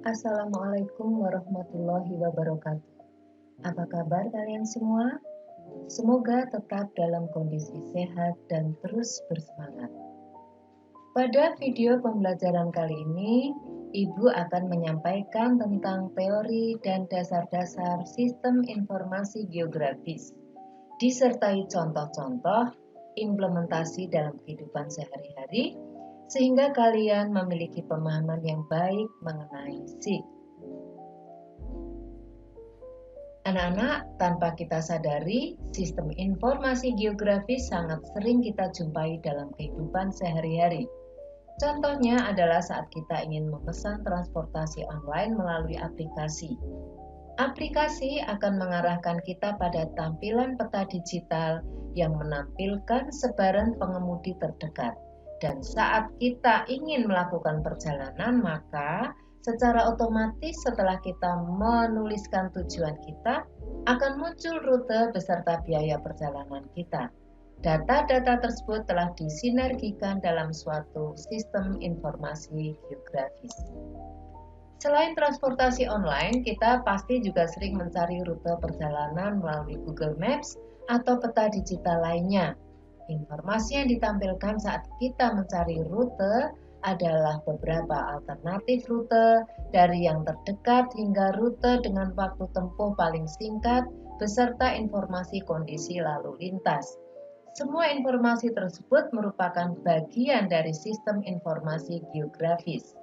Assalamualaikum warahmatullahi wabarakatuh. Apa kabar kalian semua? Semoga tetap dalam kondisi sehat dan terus bersemangat. Pada video pembelajaran kali ini, Ibu akan menyampaikan tentang teori dan dasar-dasar sistem informasi geografis, disertai contoh-contoh implementasi dalam kehidupan sehari-hari, sehingga kalian memiliki pemahaman yang baik mengenai SIG. Anak-anak, tanpa kita sadari, sistem informasi geografis sangat sering kita jumpai dalam kehidupan sehari-hari. Contohnya adalah saat kita ingin memesan transportasi online melalui aplikasi. Aplikasi akan mengarahkan kita pada tampilan peta digital yang menampilkan sebaran pengemudi terdekat. Dan saat kita ingin melakukan perjalanan, maka secara otomatis setelah kita menuliskan tujuan kita, akan muncul rute beserta biaya perjalanan kita. Data-data tersebut telah disinergikan dalam suatu sistem informasi geografis. Selain transportasi online, kita pasti juga sering mencari rute perjalanan melalui Google Maps atau peta digital lainnya. Informasi yang ditampilkan saat kita mencari rute adalah beberapa alternatif rute dari yang terdekat hingga rute dengan waktu tempuh paling singkat beserta informasi kondisi lalu lintas. Semua informasi tersebut merupakan bagian dari sistem informasi geografis.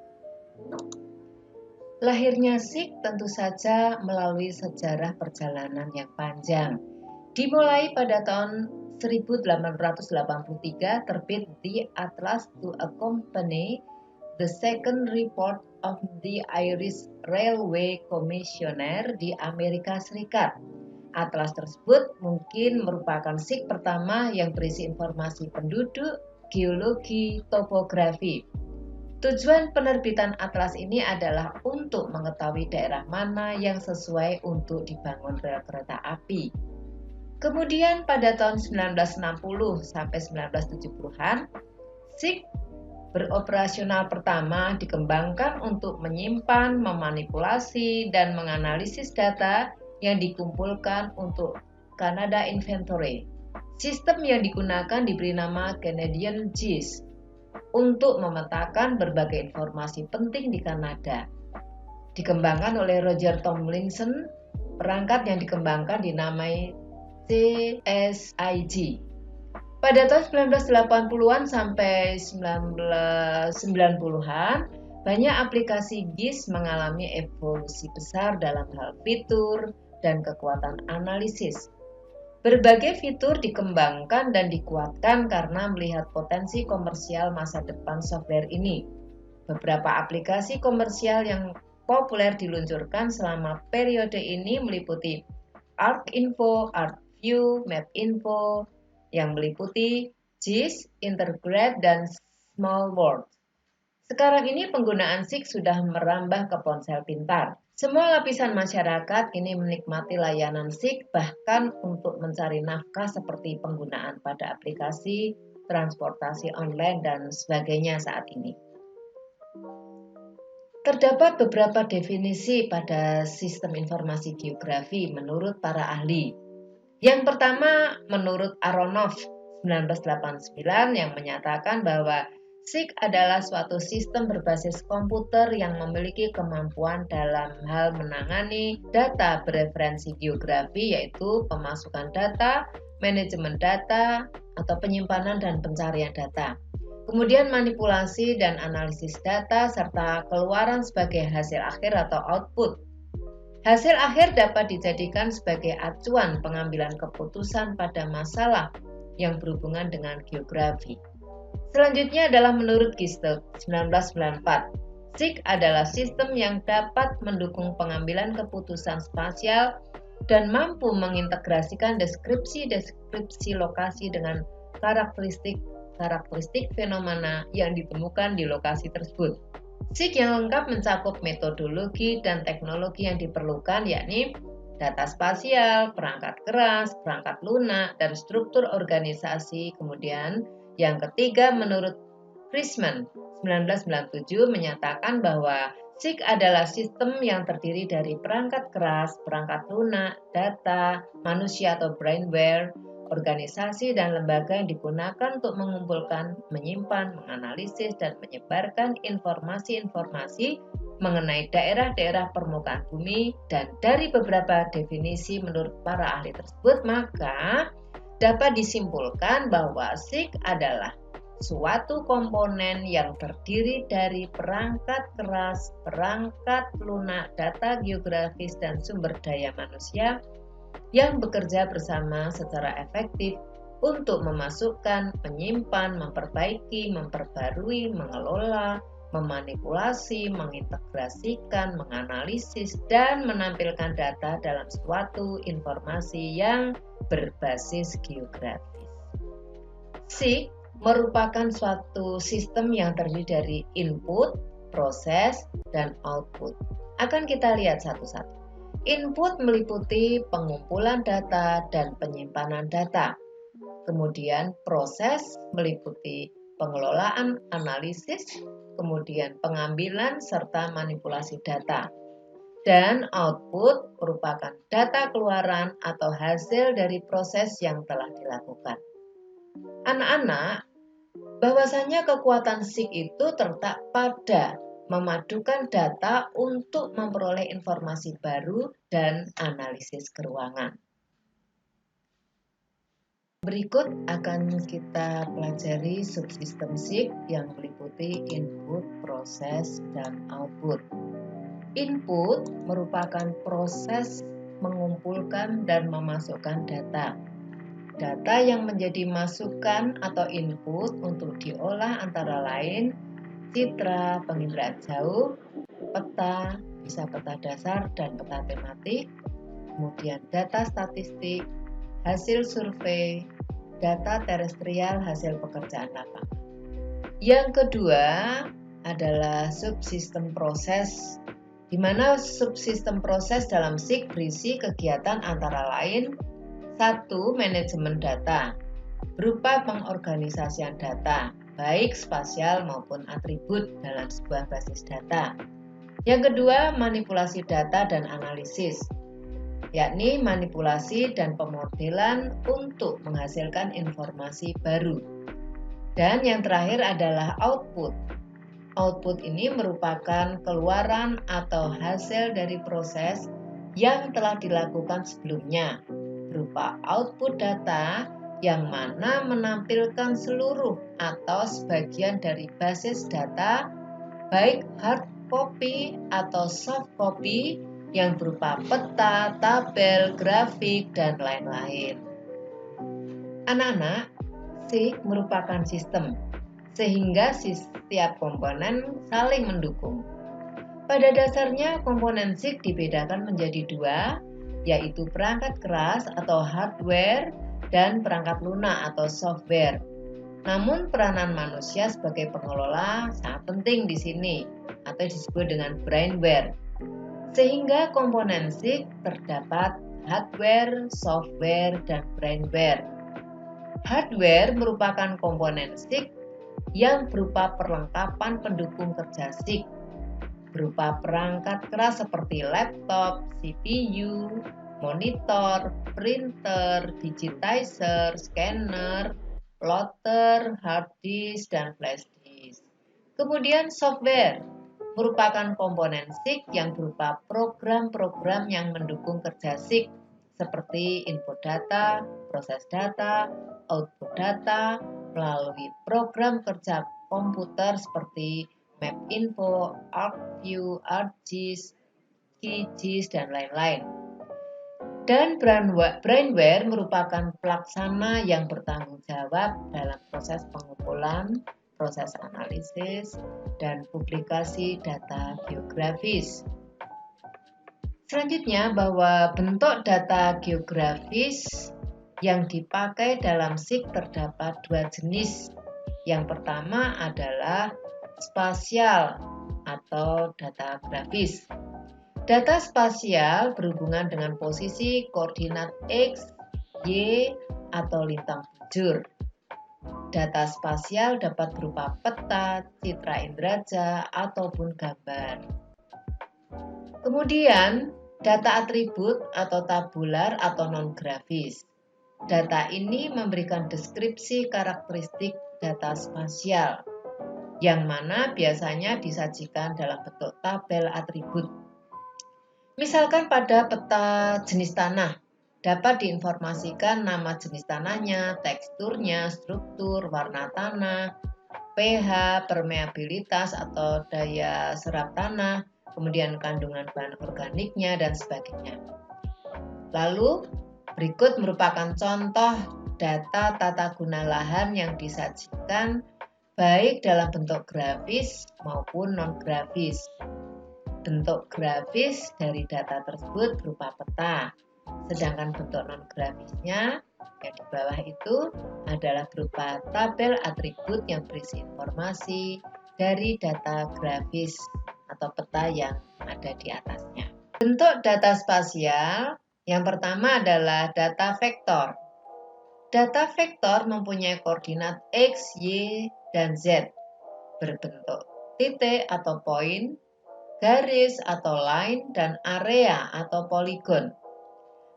Lahirnya SIG tentu saja melalui sejarah perjalanan yang panjang. Dimulai pada tahun 1883 terbit The Atlas to Accompany the Second Report of the Irish Railway Commissioner di Amerika Serikat. Atlas tersebut mungkin merupakan SIG pertama yang berisi informasi penduduk, geologi, topografi. Tujuan penerbitan atlas ini adalah untuk mengetahui daerah mana yang sesuai untuk dibangun rel kereta api. Kemudian pada tahun 1960 sampai 1970-an, SIG beroperasional pertama dikembangkan untuk menyimpan, memanipulasi, dan menganalisis data yang dikumpulkan untuk Canada Inventory. Sistem yang digunakan diberi nama Canadian GIS untuk memetakan berbagai informasi penting di Kanada. Dikembangkan oleh Roger Tomlinson, perangkat yang dikembangkan dinamai CSIG. Pada tahun 1980-an sampai 1990-an, banyak aplikasi GIS mengalami evolusi besar dalam hal fitur dan kekuatan analisis. Berbagai fitur dikembangkan dan dikuatkan karena melihat potensi komersial masa depan software ini. Beberapa aplikasi komersial yang populer diluncurkan selama periode ini meliputi ArcInfo, ArcView, MapInfo, yang meliputi GIS, Intergrade, dan SmallWorld. Sekarang ini penggunaan SIG sudah merambah ke ponsel pintar. Semua lapisan masyarakat kini menikmati layanan SIG, bahkan untuk mencari nafkah seperti penggunaan pada aplikasi, transportasi online, dan sebagainya saat ini. Terdapat beberapa definisi pada sistem informasi geografi menurut para ahli. Yang pertama, menurut Aronoff 1989 yang menyatakan bahwa SIG adalah suatu sistem berbasis komputer yang memiliki kemampuan dalam hal menangani data bereferensi geografi, yaitu pemasukan data, manajemen data, atau penyimpanan dan pencarian data. Kemudian manipulasi dan analisis data, serta keluaran sebagai hasil akhir atau output. Hasil akhir dapat dijadikan sebagai acuan pengambilan keputusan pada masalah yang berhubungan dengan geografi. Selanjutnya adalah menurut Gistel 1994. SIG adalah sistem yang dapat mendukung pengambilan keputusan spasial dan mampu mengintegrasikan deskripsi lokasi dengan karakteristik fenomena yang ditemukan di lokasi tersebut. SIG yang lengkap mencakup metodologi dan teknologi yang diperlukan, yakni data spasial, perangkat keras, perangkat lunak, dan struktur organisasi. Kemudian yang ketiga, menurut Friesman 1997 menyatakan bahwa SIG adalah sistem yang terdiri dari perangkat keras, perangkat lunak, data, manusia atau brainware, organisasi dan lembaga yang digunakan untuk mengumpulkan, menyimpan, menganalisis, dan menyebarkan informasi-informasi mengenai daerah-daerah permukaan bumi. Dan dari beberapa definisi menurut para ahli tersebut, maka dapat disimpulkan bahwa SIG adalah suatu komponen yang terdiri dari perangkat keras, perangkat lunak, data geografis, dan sumber daya manusia yang bekerja bersama secara efektif untuk memasukkan, menyimpan, memperbaiki, memperbarui, mengelola, memanipulasi, mengintegrasikan, menganalisis, dan menampilkan data dalam suatu informasi yang berbasis geografis. SIG merupakan suatu sistem yang terdiri dari input, proses, dan output. Akan kita lihat satu-satu. Input meliputi pengumpulan data dan penyimpanan data. Kemudian proses meliputi pengelolaan analisis, kemudian pengambilan serta manipulasi data. Dan output merupakan data keluaran atau hasil dari proses yang telah dilakukan. Anak-anak, bahwasanya kekuatan SIG itu terletak pada memadukan data untuk memperoleh informasi baru dan analisis keruangan. Berikut akan kita pelajari subsistem SIG yang meliputi input, proses, dan output. Input merupakan proses mengumpulkan dan memasukkan data. Data yang menjadi masukan atau input untuk diolah antara lain citra penginderaan jauh, peta, bisa peta dasar dan peta tematik, kemudian data statistik, hasil survei, data terestrial hasil pekerjaan lapangan. Yang kedua adalah subsistem proses, di mana subsistem proses dalam SIG berisi kegiatan antara lain 1. Manajemen data berupa pengorganisasian data, baik spasial maupun atribut dalam sebuah basis data. Yang kedua, manipulasi data dan analisis, yakni manipulasi dan pemodelan untuk menghasilkan informasi baru. Dan yang terakhir adalah output. Output ini merupakan keluaran atau hasil dari proses yang telah dilakukan sebelumnya, berupa output data yang mana menampilkan seluruh atau sebagian dari basis data, baik hard copy atau soft copy yang berupa peta, tabel, grafik, dan lain-lain. Anak-anak, SIG merupakan sistem, sehingga setiap komponen saling mendukung. Pada dasarnya, komponen SIG dibedakan menjadi dua, yaitu perangkat keras atau hardware dan perangkat lunak atau software. Namun peranan manusia sebagai pengelola sangat penting di sini, atau disebut dengan brainware. Sehingga komponen SIG terdapat hardware, software, dan brainware. Hardware merupakan komponen SIG yang berupa perlengkapan pendukung kerja SIG, berupa perangkat keras seperti laptop, CPU, monitor, printer, digitizer, scanner, plotter, hard disk, dan flash disk. Kemudian software merupakan komponen SIG yang berupa program-program yang mendukung kerja SIG seperti input data, proses data, output data melalui program kerja komputer seperti MapInfo, ArcView, ArcGIS, QGIS, dan lain-lain. Dan brainware merupakan pelaksana yang bertanggung jawab dalam proses pengumpulan, proses analisis, dan publikasi data geografis. Selanjutnya, bahwa bentuk data geografis yang dipakai dalam SIG terdapat dua jenis. Yang pertama adalah spasial atau data grafis. Data spasial berhubungan dengan posisi koordinat X, Y, atau lintang bujur. Data spasial dapat berupa peta, citra inderaja, ataupun gambar. Kemudian, data atribut atau tabular atau non-grafis. Data ini memberikan deskripsi karakteristik data spasial, yang mana biasanya disajikan dalam bentuk tabel atribut. Misalkan pada peta jenis tanah, dapat diinformasikan nama jenis tanahnya, teksturnya, struktur, warna tanah, pH, permeabilitas atau daya serap tanah, kemudian kandungan bahan organiknya, dan sebagainya. Lalu, berikut merupakan contoh data tata guna lahan yang disajikan baik dalam bentuk grafis maupun non-grafis. Bentuk grafis dari data tersebut berupa peta, sedangkan bentuk non-grafisnya yang di bawah itu adalah berupa tabel atribut yang berisi informasi dari data grafis atau peta yang ada di atasnya. Bentuk data spasial yang pertama adalah data vektor. Data vektor mempunyai koordinat X, Y, dan Z berbentuk titik atau poin, garis atau line, dan area atau poligon.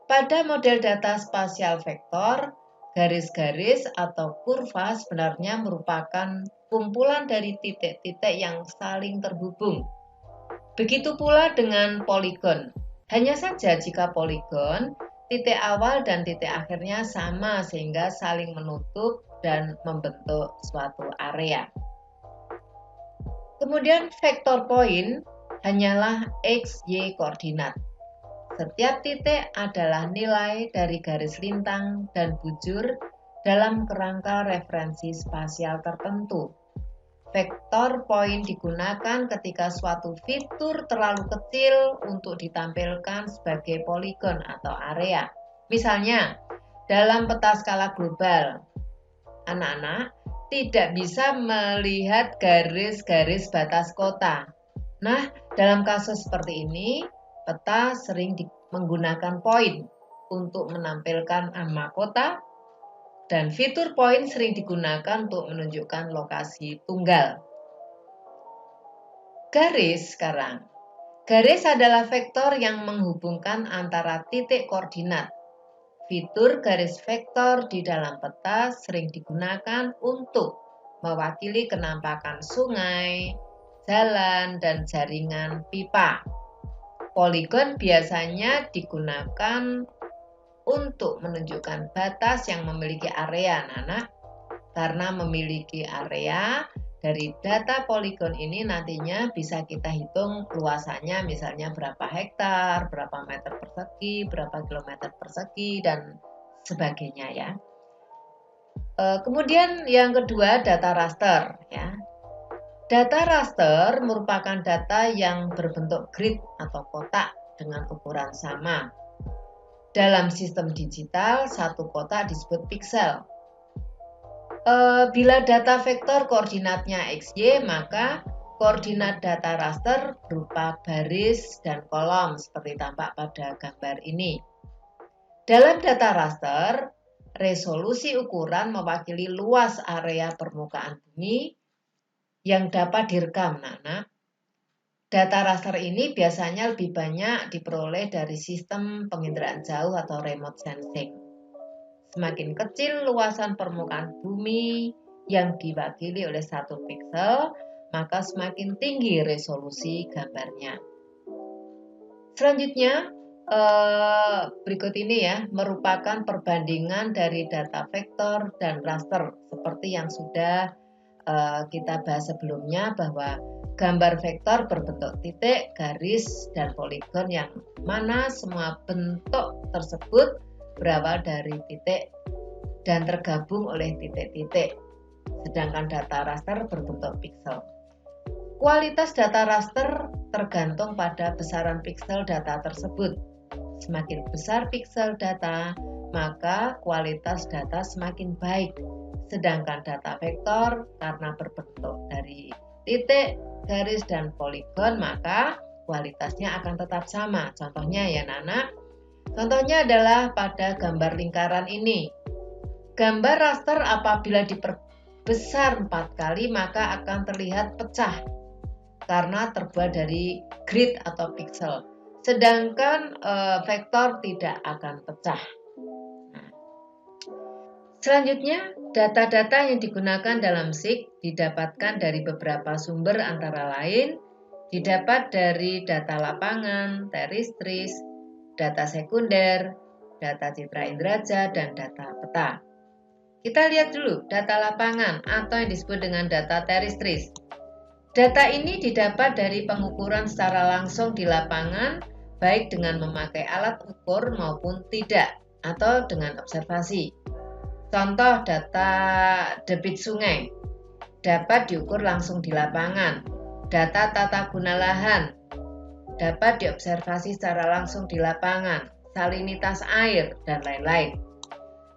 Pada model data spasial vektor, garis-garis atau kurva sebenarnya merupakan kumpulan dari titik-titik yang saling terhubung. Begitu pula dengan poligon. Hanya saja jika poligon, titik awal dan titik akhirnya sama sehingga saling menutup dan membentuk suatu area. Kemudian vektor poin hanyalah X, Y koordinat. Setiap titik adalah nilai dari garis lintang dan bujur dalam kerangka referensi spasial tertentu. Vektor poin digunakan ketika suatu fitur terlalu kecil untuk ditampilkan sebagai poligon atau area. Misalnya, dalam peta skala global, anak-anak tidak bisa melihat garis-garis batas kota. Nah, dalam kasus seperti ini, peta sering menggunakan poin untuk menampilkan nama kota, dan fitur poin sering digunakan untuk menunjukkan lokasi tunggal. Garis sekarang. Garis adalah vektor yang menghubungkan antara titik koordinat. Fitur garis vektor di dalam peta sering digunakan untuk mewakili kenampakan sungai, jalan, dan jaringan pipa. Poligon biasanya digunakan untuk menunjukkan batas yang memiliki area, anak-anak. Karena memiliki area, dari data poligon ini nantinya bisa kita hitung luasannya, misalnya berapa hektar, berapa meter persegi, berapa kilometer persegi, dan sebagainya ya. Kemudian yang kedua, data raster ya. Data raster merupakan data yang berbentuk grid atau kotak dengan ukuran sama. Dalam sistem digital, satu kotak disebut piksel. Bila data vektor koordinatnya XY, maka koordinat data raster berupa baris dan kolom seperti tampak pada gambar ini. Dalam data raster, resolusi ukuran mewakili luas area permukaan bumi yang dapat direkam, anak-anak. Data raster ini biasanya lebih banyak diperoleh dari sistem penginderaan jauh atau remote sensing. Semakin kecil luasan permukaan bumi yang diwakili oleh satu piksel, maka semakin tinggi resolusi gambarnya. Selanjutnya, berikut ini ya, merupakan perbandingan dari data vektor dan raster seperti yang sudah kita bahas sebelumnya, bahwa gambar vektor berbentuk titik, garis, dan poligon yang mana semua bentuk tersebut berawal dari titik dan tergabung oleh titik-titik. Sedangkan data raster berbentuk piksel. Kualitas data raster tergantung pada besaran piksel data tersebut. Semakin besar piksel data, maka kualitas data semakin baik. Sedangkan data vektor karena berbentuk dari titik, garis, dan poligon, maka kualitasnya akan tetap sama. Contohnya ya, Nana. Contohnya adalah pada gambar lingkaran ini. Gambar raster apabila diperbesar 4 kali, maka akan terlihat pecah. karena terbuat dari grid atau pixel. Sedangkan vektor tidak akan pecah. Selanjutnya, data-data yang digunakan dalam SIG didapatkan dari beberapa sumber antara lain didapat dari data lapangan, teristris, data sekunder, data citra inderaja, dan data peta. Kita lihat dulu data lapangan atau yang disebut dengan data teristris. Data ini didapat dari pengukuran secara langsung di lapangan, baik dengan memakai alat ukur maupun tidak, atau dengan observasi. Contoh data debit sungai dapat diukur langsung di lapangan. Data tata guna lahan dapat diobservasi secara langsung di lapangan, salinitas air, dan lain-lain.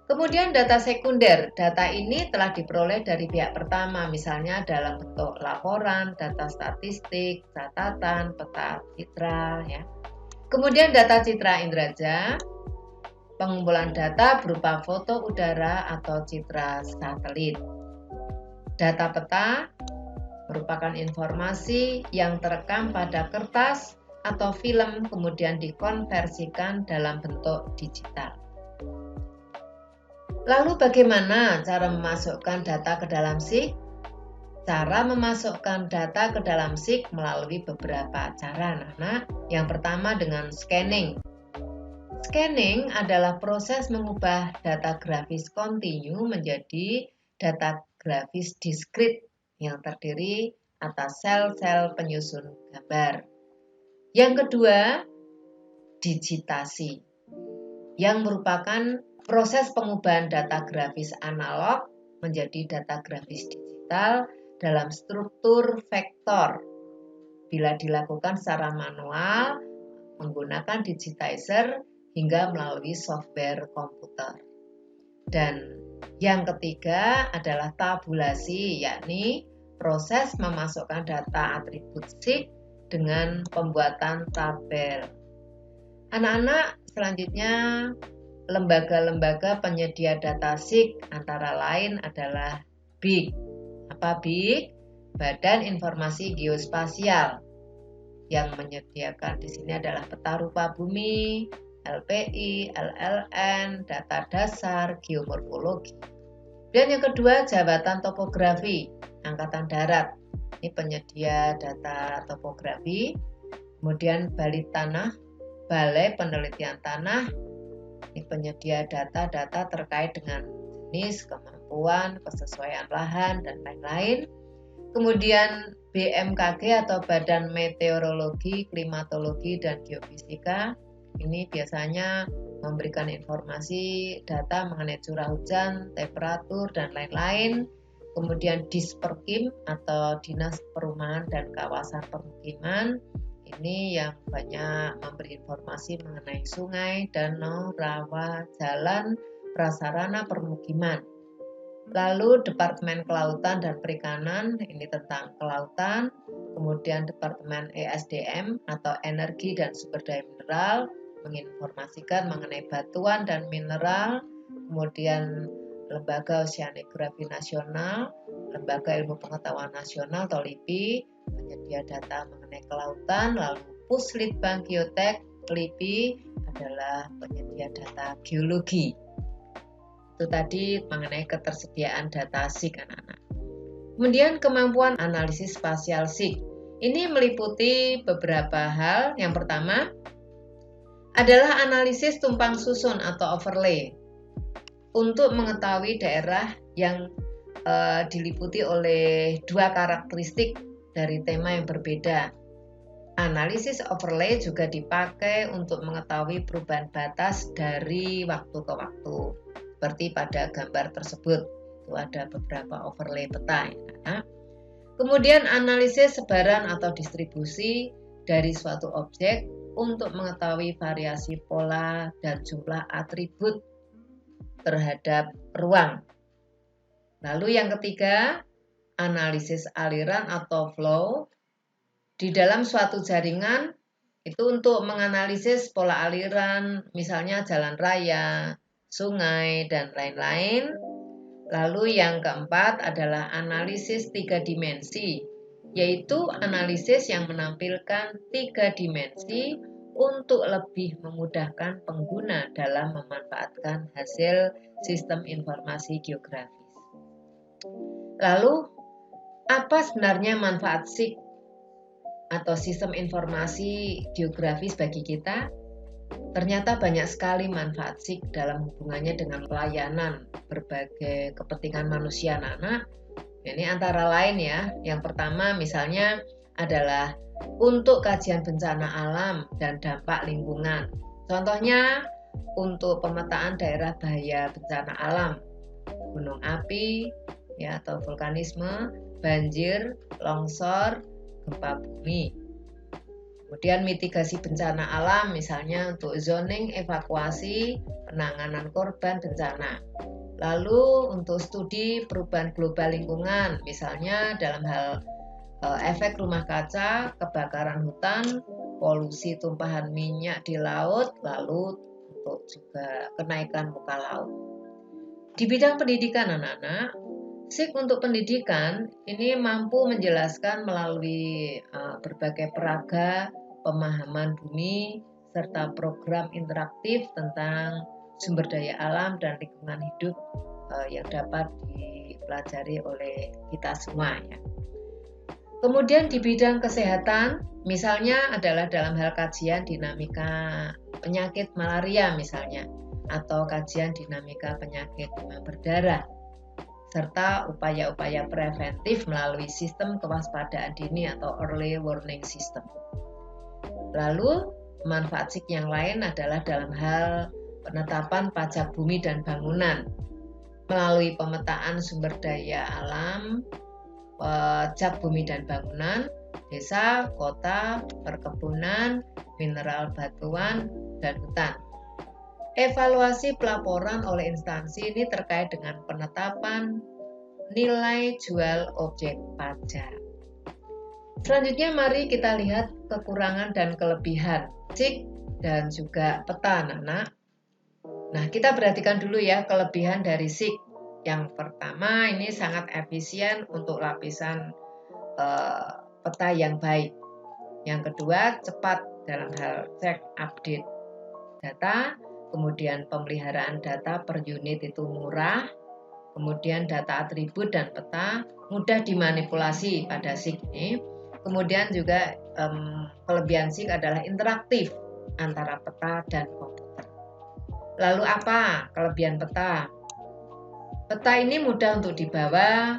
Kemudian data sekunder, data ini telah diperoleh dari pihak pertama, misalnya dalam bentuk laporan, data statistik, catatan, peta citra. Ya. Kemudian data citra inderaja, pengumpulan data berupa foto udara atau citra satelit. Data peta merupakan informasi yang terekam pada kertas atau film kemudian dikonversikan dalam bentuk digital. Lalu bagaimana cara memasukkan data ke dalam SIG? Cara memasukkan data ke dalam SIG melalui beberapa cara, anak-anak. Yang pertama dengan scanning. Scanning adalah proses mengubah data grafis kontinu menjadi data grafis diskrit yang terdiri atas sel-sel penyusun gambar. Yang kedua, digitasi, yang merupakan proses pengubahan data grafis analog menjadi data grafis digital dalam struktur vektor. Bila dilakukan secara manual, menggunakan digitizer hingga melalui software komputer. Dan yang ketiga adalah tabulasi, yakni proses memasukkan data atribut SIG dengan pembuatan tabel. Anak-anak, selanjutnya lembaga-lembaga penyedia data SIG antara lain adalah BIG. Apa BIG? Badan Informasi Geospasial. Yang menyediakan di sini adalah peta rupa bumi, LPI, LLN, data dasar, geomorfologi. Dan yang kedua, Jabatan Topografi Angkatan Darat. Ini penyedia data topografi. Kemudian Balai Tanah, Balai Penelitian Tanah. Ini penyedia data-data terkait dengan jenis, kemampuan, kesesuaian lahan, dan lain-lain. Kemudian BMKG atau Badan Meteorologi, Klimatologi, dan Geofisika. Ini biasanya memberikan informasi data mengenai curah hujan, temperatur, dan lain-lain. Kemudian Disperkim atau Dinas Perumahan dan Kawasan Permukiman. Ini yang banyak memberi informasi mengenai sungai, danau, rawa, jalan, prasarana permukiman. Lalu Departemen Kelautan dan Perikanan, ini tentang kelautan. Kemudian Departemen ESDM atau Energi dan Sumber Daya Mineral, menginformasikan mengenai batuan dan mineral. Kemudian Lembaga Oceanografi Nasional, Lembaga Ilmu Pengetahuan Nasional atau LIPI, penyedia data mengenai kelautan. Lalu Puslitbang Geotek, LIPI adalah penyedia data geologi. Itu tadi mengenai ketersediaan data SIG, anak-anak. Kemudian kemampuan analisis spasial SIG. Ini meliputi beberapa hal. Yang pertama adalah analisis tumpang susun atau overlay untuk mengetahui daerah yang diliputi oleh dua karakteristik dari tema yang berbeda. Analisis overlay juga dipakai untuk mengetahui perubahan batas dari waktu ke waktu. Seperti pada gambar tersebut, itu ada beberapa overlay peta. Ya. Kemudian analisis sebaran atau distribusi dari suatu objek untuk mengetahui variasi pola dan jumlah atribut terhadap ruang. Lalu yang ketiga, analisis aliran atau flow. Di dalam suatu jaringan itu untuk menganalisis pola aliran, misalnya jalan raya, sungai, dan lain-lain. Lalu yang keempat adalah analisis 3 dimensi. yaitu analisis yang menampilkan 3 dimensi untuk lebih memudahkan pengguna dalam memanfaatkan hasil sistem informasi geografis. Lalu, apa sebenarnya manfaat SIG atau sistem informasi geografis bagi kita? Ternyata banyak sekali manfaat SIG dalam hubungannya dengan pelayanan berbagai kepentingan manusia anak-anak. Ini antara lain ya, yang pertama misalnya adalah untuk kajian bencana alam dan dampak lingkungan. Contohnya untuk pemetaan daerah bahaya bencana alam, gunung api ya atau vulkanisme, banjir, longsor, gempa bumi. Kemudian mitigasi bencana alam misalnya untuk zoning, evakuasi, penanganan korban bencana. Lalu untuk studi perubahan global lingkungan, misalnya dalam hal efek rumah kaca, kebakaran hutan, polusi tumpahan minyak di laut, lalu untuk juga kenaikan muka laut. Di bidang pendidikan anak-anak, SIG untuk pendidikan ini mampu menjelaskan melalui berbagai peraga, pemahaman bumi, serta program interaktif tentang sumber daya alam dan lingkungan hidup yang dapat dipelajari oleh kita semua ya. Kemudian di bidang kesehatan, misalnya adalah dalam hal kajian dinamika penyakit malaria misalnya, atau kajian dinamika penyakit demam berdarah, serta upaya-upaya preventif melalui sistem kewaspadaan dini atau early warning system. Lalu, manfaat SIG yang lain adalah dalam hal penetapan pajak bumi dan bangunan melalui pemetaan sumber daya alam, pajak bumi dan bangunan, desa, kota, perkebunan, mineral batuan, dan hutan. Evaluasi pelaporan oleh instansi ini terkait dengan penetapan nilai jual objek pajak. Selanjutnya mari kita lihat kekurangan dan kelebihan SIG dan juga peta anak-anak. Nah, kita perhatikan dulu ya kelebihan dari SIG. Yang pertama ini sangat efisien untuk lapisan peta yang baik. Yang kedua cepat dalam hal cek update data. Kemudian pemeliharaan data per unit itu murah, kemudian data atribut dan peta mudah dimanipulasi pada SIG ini. Kemudian juga kelebihan SIG adalah interaktif antara peta dan komputer. Lalu apa kelebihan peta? Peta ini mudah untuk dibawa,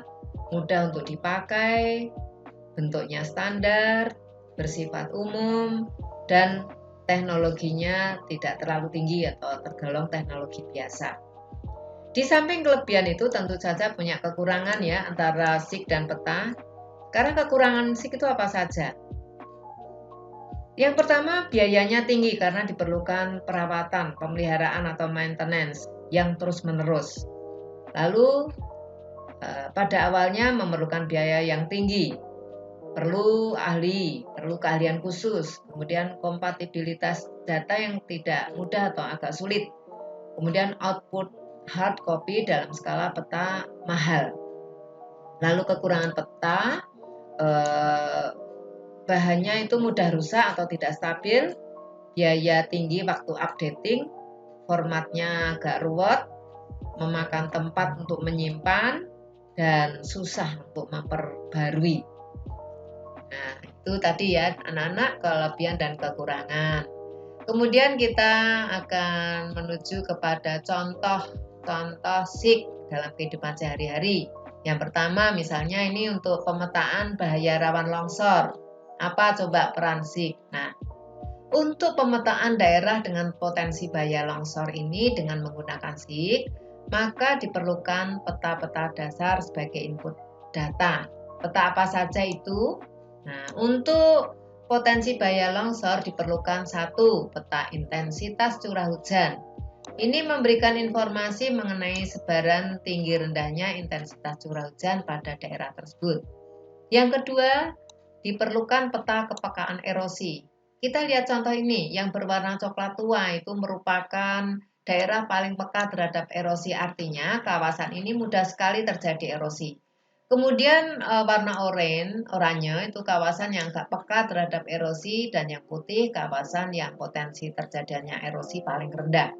mudah untuk dipakai, bentuknya standar, bersifat umum, dan teknologinya tidak terlalu tinggi atau tergolong teknologi biasa. Di samping kelebihan itu tentu saja punya kekurangan ya antara SIG dan peta. Karena kekurangan SIG itu apa saja? Yang pertama biayanya tinggi karena diperlukan perawatan, pemeliharaan atau maintenance yang terus-menerus. Lalu pada awalnya memerlukan biaya yang tinggi. Perlu ahli, perlu keahlian khusus, kemudian kompatibilitas data yang tidak mudah atau agak sulit, kemudian output hard copy dalam skala peta mahal. Lalu kekurangan peta, bahannya itu mudah rusak atau tidak stabil, biaya tinggi waktu updating, formatnya agak ruwet, memakan tempat untuk menyimpan, dan susah untuk memperbarui. Nah, itu tadi ya anak-anak kelebihan dan kekurangan. Kemudian kita akan menuju kepada contoh SIG dalam kehidupan sehari-hari. Yang pertama misalnya ini untuk pemetaan bahaya rawan longsor. Apa coba peran SIG? Nah, untuk pemetaan daerah dengan potensi bahaya longsor ini dengan menggunakan SIG, maka diperlukan peta-peta dasar sebagai input data. Peta apa saja itu? Nah, untuk potensi bahaya longsor diperlukan satu, peta intensitas curah hujan. Ini memberikan informasi mengenai sebaran tinggi rendahnya intensitas curah hujan pada daerah tersebut. Yang kedua, diperlukan peta kepekaan erosi. Kita lihat contoh ini, yang berwarna coklat tua itu merupakan daerah paling peka terhadap erosi, artinya kawasan ini mudah sekali terjadi erosi. Kemudian warna oranye itu kawasan yang agak peka terhadap erosi, dan yang putih kawasan yang potensi terjadinya erosi paling rendah.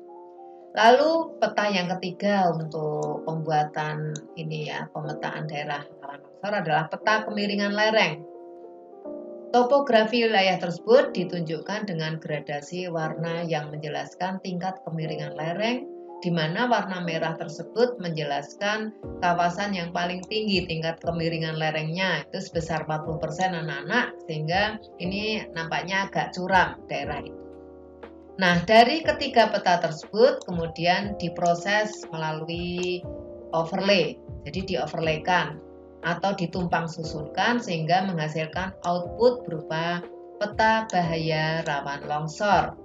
Lalu peta yang ketiga untuk pembuatan ini ya, pemetaan daerah rawan longsor adalah peta kemiringan lereng. Topografi wilayah tersebut ditunjukkan dengan gradasi warna yang menjelaskan tingkat kemiringan lereng, di mana warna merah tersebut menjelaskan kawasan yang paling tinggi tingkat kemiringan lerengnya, itu sebesar 40% anak-anak, sehingga ini nampaknya agak curam daerah itu. Nah, dari ketiga peta tersebut kemudian diproses melalui overlay, jadi di-overlaykan atau ditumpang susunkan sehingga menghasilkan output berupa peta bahaya rawan longsor.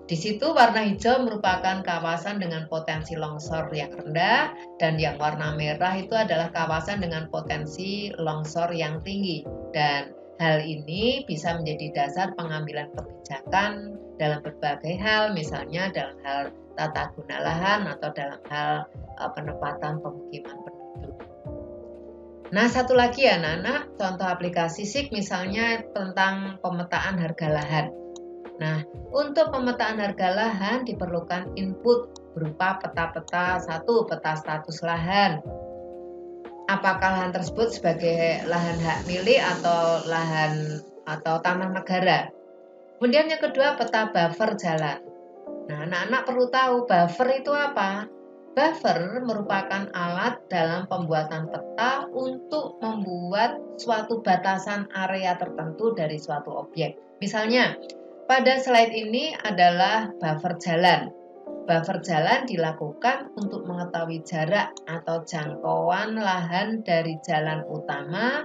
Di situ warna hijau merupakan kawasan dengan potensi longsor yang rendah, dan yang warna merah itu adalah kawasan dengan potensi longsor yang tinggi. Dan hal ini bisa menjadi dasar pengambilan kebijakan dalam berbagai hal, misalnya dalam hal tata guna lahan atau dalam hal penempatan pemukiman penduduk. Nah, satu lagi ya anak-anak, contoh aplikasi SIG misalnya tentang pemetaan harga lahan. Nah, untuk pemetaan harga lahan diperlukan input berupa peta-peta. Satu, peta status lahan. Apakah lahan tersebut sebagai lahan hak milik atau lahan atau tanah negara. Kemudian yang kedua, peta buffer jalan. Nah, anak-anak perlu tahu buffer itu apa? Buffer merupakan alat dalam pembuatan peta untuk membuat suatu batasan area tertentu dari suatu objek. Misalnya, pada slide ini adalah buffer jalan. Buffer jalan dilakukan untuk mengetahui jarak atau jangkauan lahan dari jalan utama,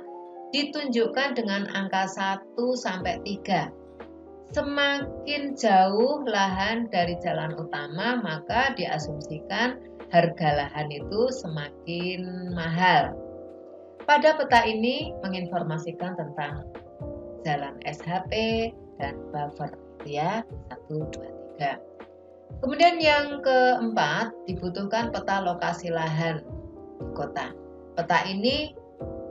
ditunjukkan dengan angka 1 sampai 3. Semakin jauh lahan dari jalan utama, maka diasumsikan harga lahan itu semakin mahal. Pada peta ini menginformasikan tentang jalan SHP dan buffer ya, 1, 2, 3. Kemudian yang keempat, dibutuhkan peta lokasi lahan di kota. Peta ini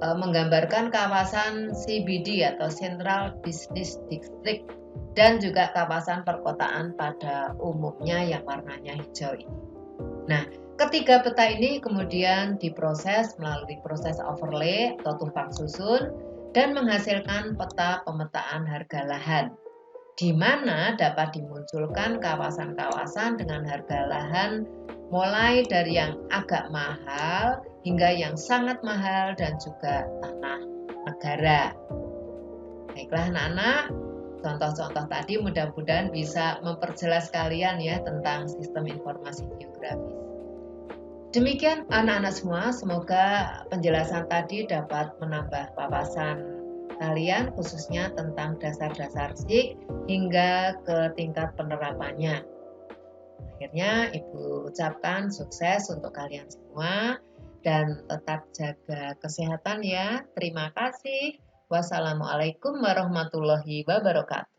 menggambarkan kawasan CBD atau Central Business District dan juga kawasan perkotaan pada umumnya yang warnanya hijau ini. Nah, ketiga peta ini kemudian diproses melalui proses overlay atau tumpang susun dan menghasilkan peta pemetaan harga lahan, di mana dapat dimunculkan kawasan-kawasan dengan harga lahan mulai dari yang agak mahal hingga yang sangat mahal dan juga tanah negara. Baiklah anak-anak, contoh-contoh tadi mudah-mudahan bisa memperjelas kalian ya tentang sistem informasi geografis. Demikian anak-anak semua, semoga penjelasan tadi dapat menambah wawasan kalian khususnya tentang dasar-dasar SIG hingga ke tingkat penerapannya. Akhirnya Ibu ucapkan sukses untuk kalian semua dan tetap jaga kesehatan ya. Terima kasih. Wassalamualaikum warahmatullahi wabarakatuh.